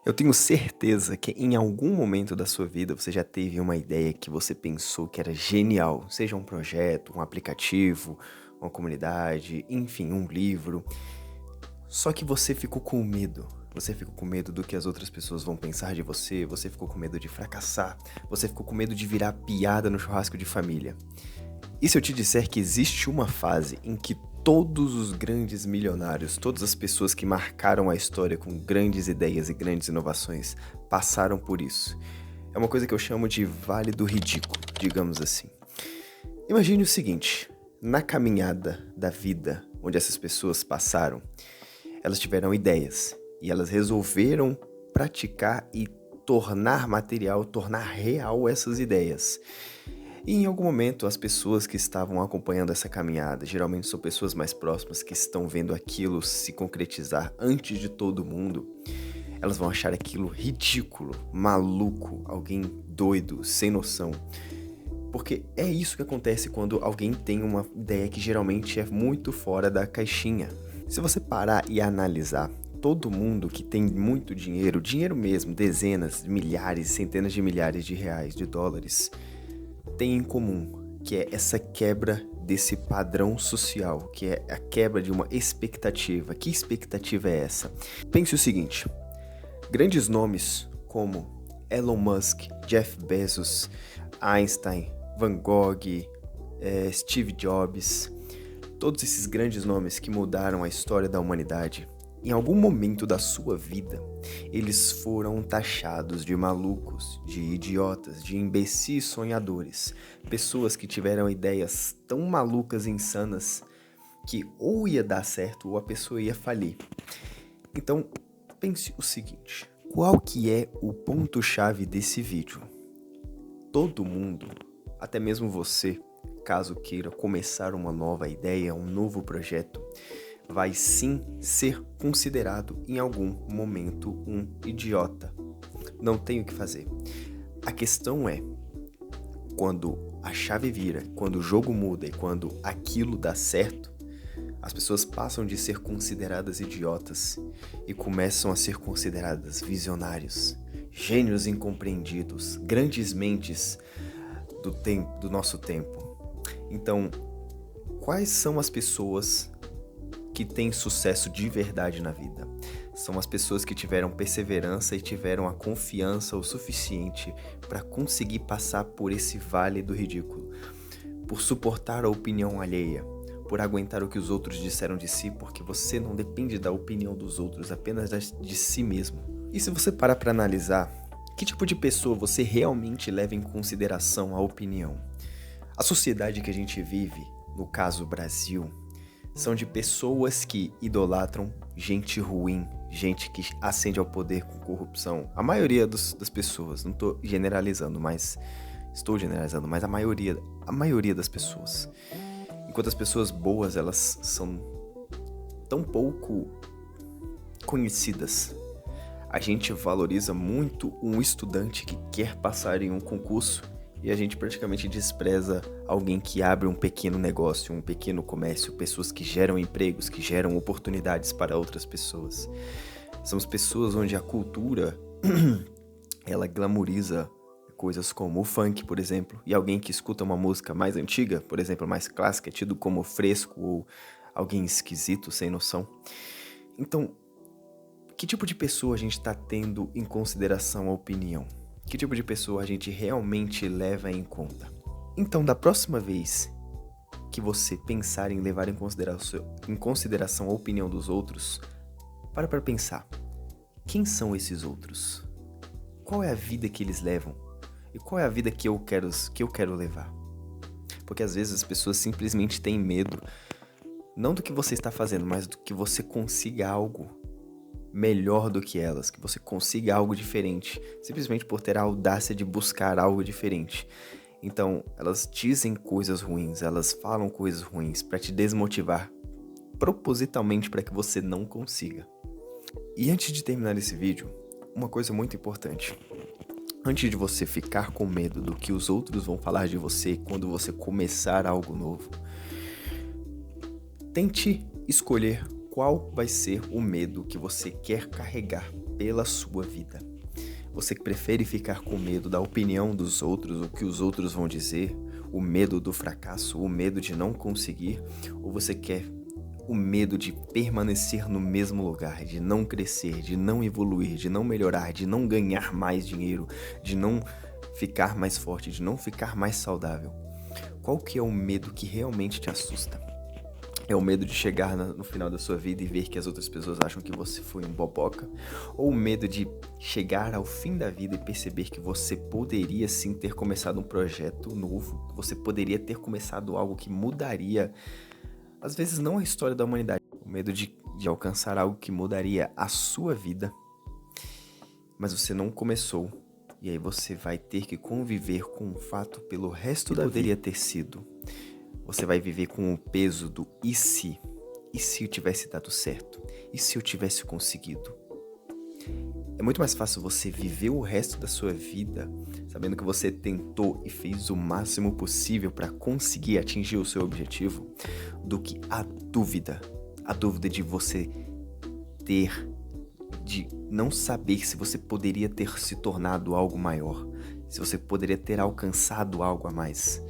Eu tenho certeza que em algum momento da sua vida você já teve uma ideia que você pensou que era genial, seja um projeto, um aplicativo, uma comunidade, enfim, um livro. Só que você ficou com medo. Você ficou com medo do que as outras pessoas vão pensar de você, você ficou com medo de fracassar, você ficou com medo de virar piada no churrasco de família. E se eu te disser que existe uma fase em que todos os grandes milionários, todas as pessoas que marcaram a história com grandes ideias e grandes inovações, passaram por isso? É uma coisa que eu chamo de Vale do Ridículo, digamos assim. Imagine o seguinte: na caminhada da vida onde essas pessoas passaram, elas tiveram ideias e elas resolveram praticar e tornar material, tornar real essas ideias. E em algum momento, as pessoas que estavam acompanhando essa caminhada, geralmente são pessoas mais próximas que estão vendo aquilo se concretizar antes de todo mundo, elas vão achar aquilo ridículo, maluco, alguém doido, sem noção. Porque é isso que acontece quando alguém tem uma ideia que geralmente é muito fora da caixinha. Se você parar e analisar, todo mundo que tem muito dinheiro, dinheiro mesmo, dezenas, milhares, centenas de milhares de reais, de dólares, tem em comum, que é essa quebra desse padrão social, que é a quebra de uma expectativa. Que expectativa é essa? Pense o seguinte: grandes nomes como Elon Musk, Jeff Bezos, Einstein, Van Gogh, Steve Jobs, todos esses grandes nomes que mudaram a história da humanidade, em algum momento da sua vida, eles foram taxados de malucos, de idiotas, de imbecis sonhadores. Pessoas que tiveram ideias tão malucas e insanas que ou ia dar certo ou a pessoa ia falir. Então, pense o seguinte: qual que é o ponto-chave desse vídeo? Todo mundo, até mesmo você, caso queira começar uma nova ideia, um novo projeto, vai sim ser considerado em algum momento um idiota. Não tem o que fazer. A questão é, quando a chave vira, quando o jogo muda e quando aquilo dá certo, as pessoas passam de ser consideradas idiotas e começam a ser consideradas visionários, gênios incompreendidos, grandes mentes do nosso tempo. Então, quais são as pessoas que têm sucesso de verdade na vida? São as pessoas que tiveram perseverança e tiveram a confiança o suficiente para conseguir passar por esse vale do ridículo, por suportar a opinião alheia, por aguentar o que os outros disseram de si, porque você não depende da opinião dos outros, apenas de si mesmo. E se você parar para analisar, que tipo de pessoa você realmente leva em consideração a opinião? A sociedade que a gente vive, no caso Brasil, são de pessoas que idolatram gente ruim, gente que ascende ao poder com corrupção. A maioria das pessoas, não estou generalizando, mas a maioria das pessoas. Enquanto as pessoas boas, elas são tão pouco conhecidas. A gente valoriza muito um estudante que quer passar em um concurso e a gente praticamente despreza alguém que abre um pequeno negócio, um pequeno comércio, pessoas que geram empregos, que geram oportunidades para outras pessoas. Somos pessoas onde a cultura, ela glamoriza coisas como o funk, por exemplo, e alguém que escuta uma música mais antiga, por exemplo, mais clássica, é tido como fresco ou alguém esquisito, sem noção. Então, que tipo de pessoa a gente está tendo em consideração a opinião? Que tipo de pessoa a gente realmente leva em conta? Então, da próxima vez que você pensar em levar em consideração a opinião dos outros, para pensar: quem são esses outros? Qual é a vida que eles levam? E qual é a vida que eu quero levar? Porque às vezes as pessoas simplesmente têm medo, não do que você está fazendo, mas do que você consiga algo melhor do que elas, que você consiga algo diferente, simplesmente por ter a audácia de buscar algo diferente. Então, elas dizem coisas ruins, elas falam coisas ruins para te desmotivar, propositalmente para que você não consiga. E antes de terminar esse vídeo, uma coisa muito importante. Antes de você ficar com medo do que os outros vão falar de você quando você começar algo novo, tente escolher qual vai ser o medo que você quer carregar. pela sua vida. Você que prefere ficar com medo da opinião dos outros, o que os outros vão dizer, o medo do fracasso, o medo de não conseguir, ou você quer o medo de permanecer no mesmo lugar, de não crescer, de não evoluir, de não melhorar, de não ganhar mais dinheiro, de não ficar mais forte, de não ficar mais saudável? Qual que é o medo que realmente te assusta? É o medo de chegar no final da sua vida e ver que as outras pessoas acham que você foi um boboca? Ou o medo de chegar ao fim da vida e perceber que você poderia sim ter começado um projeto novo, que você poderia ter começado algo que mudaria, às vezes não a história da humanidade, o medo de alcançar algo que mudaria a sua vida, mas você não começou, e aí você vai ter que conviver com o fato pelo resto da vida poderia ter sido. Você vai viver com o peso do e se? E se eu tivesse dado certo? E se eu tivesse conseguido? É muito mais fácil você viver o resto da sua vida sabendo que você tentou e fez o máximo possível para conseguir atingir o seu objetivo, do que a dúvida de você de não saber se você poderia ter se tornado algo maior, se você poderia ter alcançado algo a mais.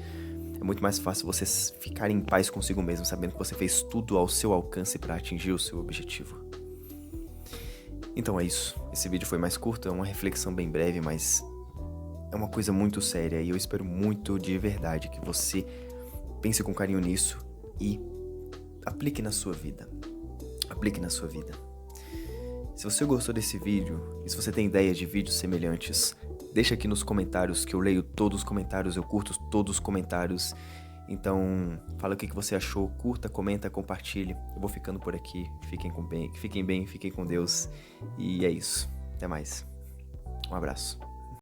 É muito mais fácil você ficar em paz consigo mesmo, sabendo que você fez tudo ao seu alcance para atingir o seu objetivo. Então é isso. Esse vídeo foi mais curto, é uma reflexão bem breve, mas é uma coisa muito séria e eu espero muito de verdade que você pense com carinho nisso e aplique na sua vida. Aplique na sua vida. Se você gostou desse vídeo e se você tem ideias de vídeos semelhantes, deixa aqui nos comentários que eu leio todos os comentários, eu curto todos os comentários. Então, fala o que você achou, curta, comenta, compartilhe. Eu vou ficando por aqui. Fiquem bem, fiquem com Deus. E é isso. Até mais. Um abraço.